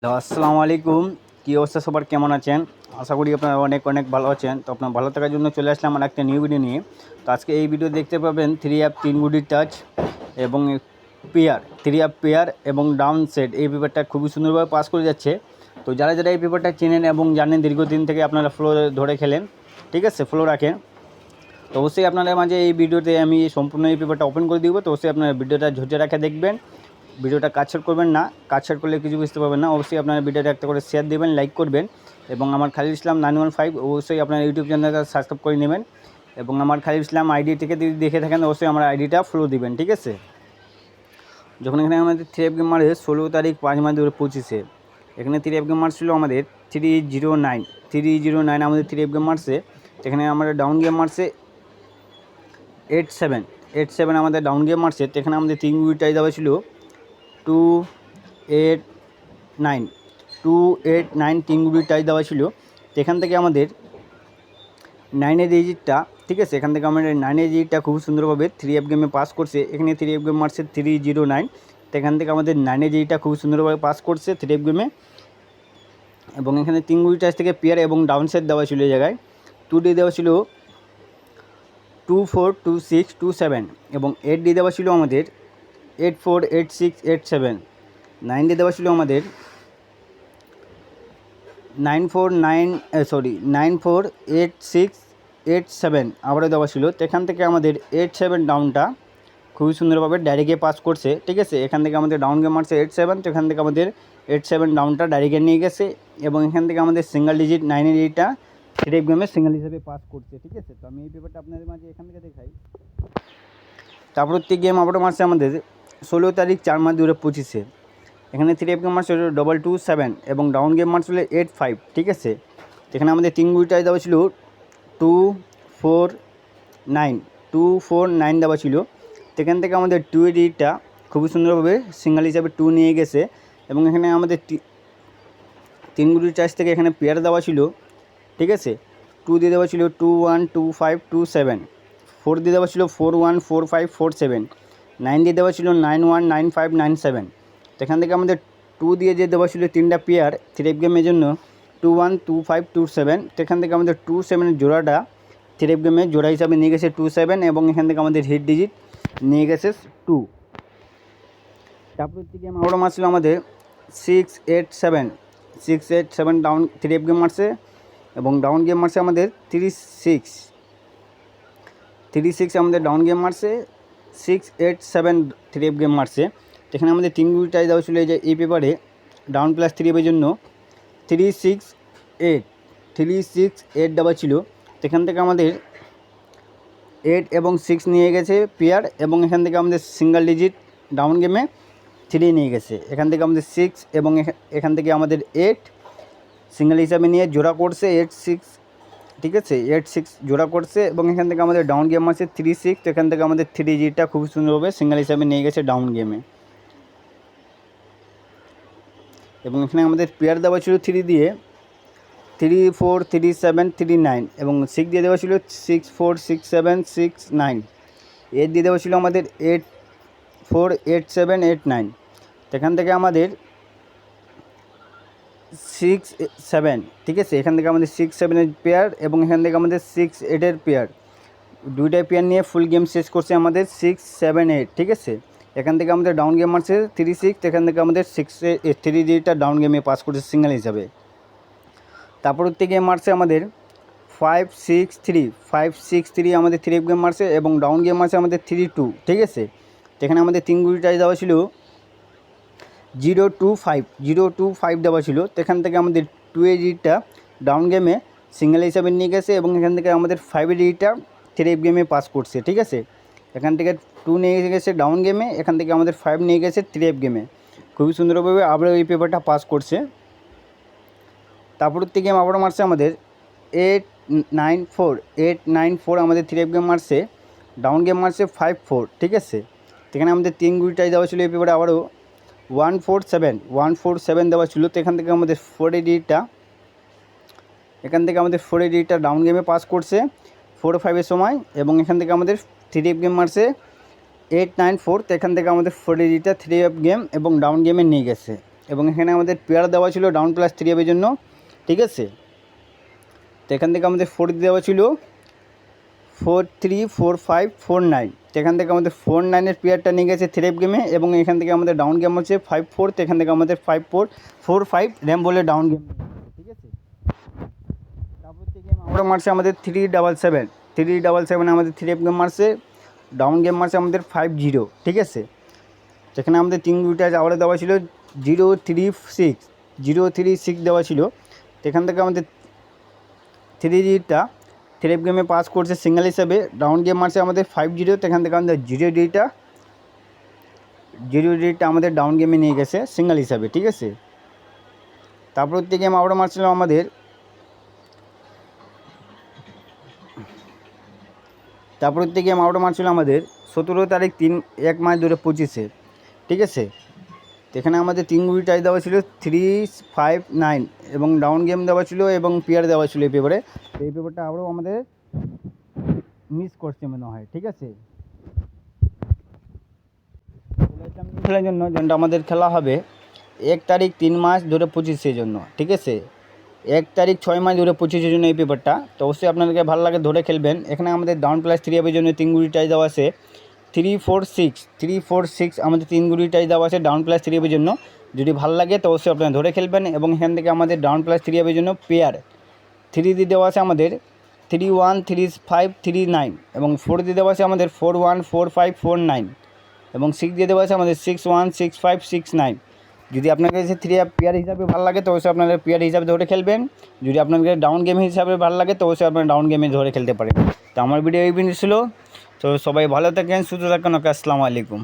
তো আসসালামু আলাইকুম। কী অবস্থা সবার, কেমন আছেন? আশা করি আপনারা অনেক অনেক ভালো আছেন। তো আপনার ভালো থাকার জন্য চলে আসলাম আমার একটা নিউ ভিডিও নিয়ে। তো আজকে এই ভিডিও দেখতে পাবেন 3 অ্যাপ 3 গুডি টাচ এবং পেয়ার 3 অ্যাপ পেয়ার এবং ডাউন সেট, এই পেপারটা খুবই সুন্দরভাবে পাস করে যাচ্ছে। তো যারা যারা এই পেপারটা চেনেন এবং জানেন, দীর্ঘদিন থেকে আপনারা ফ্লো ধরে খেলেন, ঠিক আছে, ফ্লো রাখেন, তো অবশ্যই আপনাদের মাঝে এই ভিডিওতে আমি সম্পূর্ণ এই পেপারটা ওপেন করে দিব। তো অবশ্যই আপনারা ভিডিওটা ধৈর্য রাখে দেখবেন, ভিডিওটা কাটছাট করবেন না, কাটছাট করলে কিছু বুঝতে পারবেন না। অবশ্যই আপনারা ভিডিওটা একটা করে শেয়ার দেবেন, লাইক করবেন এবং আমার খালিল ইসলাম 915 অবশ্যই আপনার ইউটিউব চ্যানেলটা সাবস্ক্রাইব করে নেবেন এবং আমার খালিল ইসলাম আইডি থেকে যদি দেখে থাকেন অবশ্যই আমার আইডিটা ফলো দিবেন, ঠিক আছে। যখন এখানে আমাদের 3 অ্যাপ গেম মারে 16 তারিখ 5 মাস 2025, এখানে 3 অ্যাপ গেম মারছিল আমাদের 309 আমাদের 3 অ্যাপ গেম মারছে। এখানে আমাদের ডাউন গেম মারছে 87 আমাদের ডাউন গেম মারছে। এখানে আমাদের 3 উইটাই দেওয়া ছিল 289 3 গুড়ি টাচ দেওয়া ছিল। তো এখান থেকে আমাদের 9-এর ডিজিটটা, ঠিক আছে, এখান থেকে আমাদের 9-এর ডিজিটটা খুব সুন্দরভাবে 3 অ্যাপ গেমে পাস করছে। এখানে 3 অ্যাপ গেম মারছে 309, তো এখান থেকে আমাদের 9-এর ডিজিটটা খুব সুন্দরভাবে পাস করছে 3 অ্যাপ গেমে। এবং এখানে 3 গুড়ি টাচ থেকে পেয়ার এবং ডাউন সেট দেওয়া ছিল, এই জায়গায় 2D দেওয়া ছিল 24 26 27 এবং 8D দেওয়া ছিল আমাদের 84 86 87। 9D দেওয়া ছিল আমাদের 948687 আবারও দেওয়া ছিল। তো এখান থেকে আমাদের 87 ডাউনটা খুবই সুন্দরভাবে ডাইরেক্টে পাস করছে, ঠিক আছে। এখান থেকে আমাদের ডাউন গেম মারছে 87, তো এখান থেকে আমাদের 87 ডাউনটা ডাইরেক্টে নিয়ে গেছে এবং এখান থেকে আমাদের সিঙ্গেল ডিজিট 9-এর এইটা থ্রি গেমে সিঙ্গেল হিসেবে পাস করছে, ঠিক আছে। তো আমি এই পেপারটা আপনাদের মাঝে এখান থেকে দেখাই। তারপর গেম আবারও মারছে আমাদের 16 তারিখ 4 মাস 2025, এখানে 3 অ্যাপ গেম মারছিল 227 এবং ডাউন গেম মারছিল 85, ঠিক আছে। এখানে আমাদের 3 গুইটাই দেওয়া ছিল 249 দেওয়া ছিল। এখান থেকে আমাদের 280টা খুবই সুন্দরভাবে সিঙ্গেল হিসাবে 2 নিয়ে গেছে এবং এখানে আমাদের 3 গুটি চার্জ থেকে এখানে পেয়ার দেওয়া ছিল, ঠিক আছে। 2 দিয়ে দেওয়া ছিল 212527, 4 দিয়ে দেওয়া ছিল 414547, 9 দিয়ে দেওয়া ছিল 919597। তো এখান থেকে আমাদের 2 দিয়ে যে দেওয়া ছিল 3টা পেয়ার 3 অ্যাপ গেমের জন্য 212527, তো এখান থেকে আমাদের 27 জোড়াটা 3 অ্যাপ গেমের জোড়া হিসাবে নিয়ে গেছে 27 এবং এখান থেকে আমাদের হিট ডিজিট নিয়ে গেছে 2। তারপর গেম আবারও মারছিল আমাদের 687 ডাউন 3 অ্যাপ গেম মারছে এবং ডাউন গেম মারছে আমাদের 36 আমাদের ডাউন গেম মারছে 687 3 অ্যাপ গেম মারছে। এখানে আমাদের 3 গুইটাই দেওয়া ছিল এই যে এই পেপারে ডাউন প্লাস 3 অ্যাপের জন্য 368 দেওয়া ছিল। এখান থেকে আমাদের 8 এবং 6 নিয়ে গেছে পেয়ার এবং এখান থেকে আমাদের সিঙ্গেল ডিজিট ডাউন গেমে 3 নিয়ে গেছে। এখান থেকে আমাদের 6 এবং এখান থেকে আমাদের 8 সিঙ্গেল হিসাবে নিয়ে জোড়া করছে 86, ঠিক আছে, 86 জোড়া করছে এবং এখান থেকে আমাদের ডাউন গেম আছে 36, তো এখান থেকে আমাদের 3Gটা খুব সুন্দরভাবে সিঙ্গেল হিসাবে নিয়ে গেছে ডাউন গেমে। এবং এখানে আমাদের পেয়ার দেওয়া ছিল 3 দিয়ে 343739 এবং 6 দিয়ে দেওয়া ছিল 646769, 8 দিয়ে দেওয়া ছিল আমাদের 848789। এখান থেকে আমাদের 67, ঠিক আছে, এখান থেকে আমাদের 67-এর পেয়ার এবং এখান থেকে আমাদের 68-এর পেয়ার, দুইটাই পেয়ার নিয়ে ফুল গেম শেষ করছে আমাদের 678, ঠিক আছে। এখান থেকে আমাদের ডাউন গেম মারছে 36, এখান থেকে আমাদের 3Gটা ডাউন গেমে পাস করছে সিঙ্গেল হিসাবে। তারপর গেম মারছে আমাদের 563 আমাদের 3 গেম মারছে এবং ডাউন গেম মারছে আমাদের 32, ঠিক আছে। এখানে আমাদের 3 গুইটাই দেওয়া ছিল 025 দেওয়া ছিল। তো এখান থেকে আমাদের 2AGটা ডাউন গেমে সিঙ্গেল হিসাবে নিয়ে গেছে এবং এখান থেকে আমাদের 5AGটা 3 গেমে পাস করছে, ঠিক আছে। এখান থেকে 2 নিয়ে গেছে ডাউন গেমে, এখান থেকে আমাদের 5 নিয়ে গেছে 3 গেমে, খুবই সুন্দরভাবে আবারও এই পেপারটা পাস করছে। তারপর গেম আবারও মারছে আমাদের 894 আমাদের 3 গেম মারছে, ডাউন গেম মারছে 54, ঠিক আছে। এখানে আমাদের 3 গুইটাই দেওয়া ছিল এই পেপারে আবারও 147 দেওয়া ছিল। তো এখান থেকে আমাদের 4ADটা ডাউন গেমে পাস করছে 4-5-এর সময় এবং এখান থেকে আমাদের 3 গেম মারছে 894, তো এখান থেকে আমাদের 4ADটা 3 গেম এবং ডাউন গেমে নিয়ে গেছে। এবং এখানে আমাদের পেয়ার দেওয়া ছিল ডাউন প্লাস 3 আপের জন্য, ঠিক আছে। তো এখান থেকে আমাদের 4 দেওয়া ছিল 4 3 4 5 4 9। তো এখান থেকে আমাদের 4 9-এর পেয়ারটা নিয়ে গেছে 3 এফ গেমে, এবং এখান থেকে আমাদের ডাউন গেম হচ্ছে 5 4। তো এখান থেকে আমাদের 5 4 4 5 র্যাম বলে ডাউন গেম, ঠিক আছে। তারপর থেকে আমরা মারছে আমাদের 377 377 আমাদের 3 এফ গেম মারছে, ডাউন গেম মারছে আমাদের 5 0, ঠিক আছে। যেখানে আমাদের 3 গুটি টাচ আবার দেওয়া ছিল 0 3 6 0 3 6 দেওয়া ছিল। তো এখান থেকে আমাদের 3Dটা 3 এফ গেমে পাস করছে সিঙ্গেল হিসাবে, ডাউন গেম মারছে আমাদের 5 0। তো এখান থেকে আমাদের 0Dটা আমাদের ডাউন গেমে নিয়ে গেছে সিঙ্গেল হিসাবে, ঠিক আছে। তারপর থেকে গেম আবার মারছিল আমাদের 17 তারিখ 1 মাস 2025-এ, ঠিক আছে। তো এখানে আমাদের 3 গুটি টাচ দেওয়া ছিল 3 5 9 এবং ডাউন গেম দেওয়া ছিল এবং পেয়ার দেওয়া ছিল এই পেপারে। তো এই পেপারটা আবারও আমাদের মিস করছে মনে হয়, ঠিক আছে। খেলার জন্য যেটা আমাদের খেলা হবে 1 তারিখ 3 মাস 2025-এর জন্য, ঠিক আছে। 1 তারিখ 6 মাস 2025-এর জন্য এই পেপারটা। তো অবশ্যই আপনাদেরকে ভালো লাগে ধরে খেলবেন। এখানে আমাদের ডাউন প্লাস 3 আপের জন্য 3 গুটি টাচ দেওয়া আছে 3 4 6 আমাদের 3 গুটি টাচ দেওয়া আছে ডাউন প্লাস 3 আপের জন্য। যদি ভালো লাগে তো অবশ্যই আপনারা ধরে খেলবেন। এবং এখান থেকে আমাদের ডাউন প্লাস 3 আপের জন্য পেয়ার 3 দেওয়া আছে আমাদের 3 1 3 5 3 9 এবং 4 দেওয়া আছে আমাদের 4 1 4 5 4 9 এবং 6 দেওয়া আছে আমাদের 6 1 6 5 6 9। যদি আপনার কাছে 3 আপ পেয়ার হিসাবে ভালো লাগে তো অবশ্যই আপনারা পেয়ার হিসাবে ধরে খেলবেন। যদি আপনাদের ডাউন গেম হিসাবে ভালো লাগে তো অবশ্যই আপনারা ডাউন গেমে ধরে খেলতে পারেন। তো আমার ভিডিও এই ছিল। তো সবাই ভালো থাকেন, সুস্থ থাকেন। ওকে, আসসালামু আলাইকুম।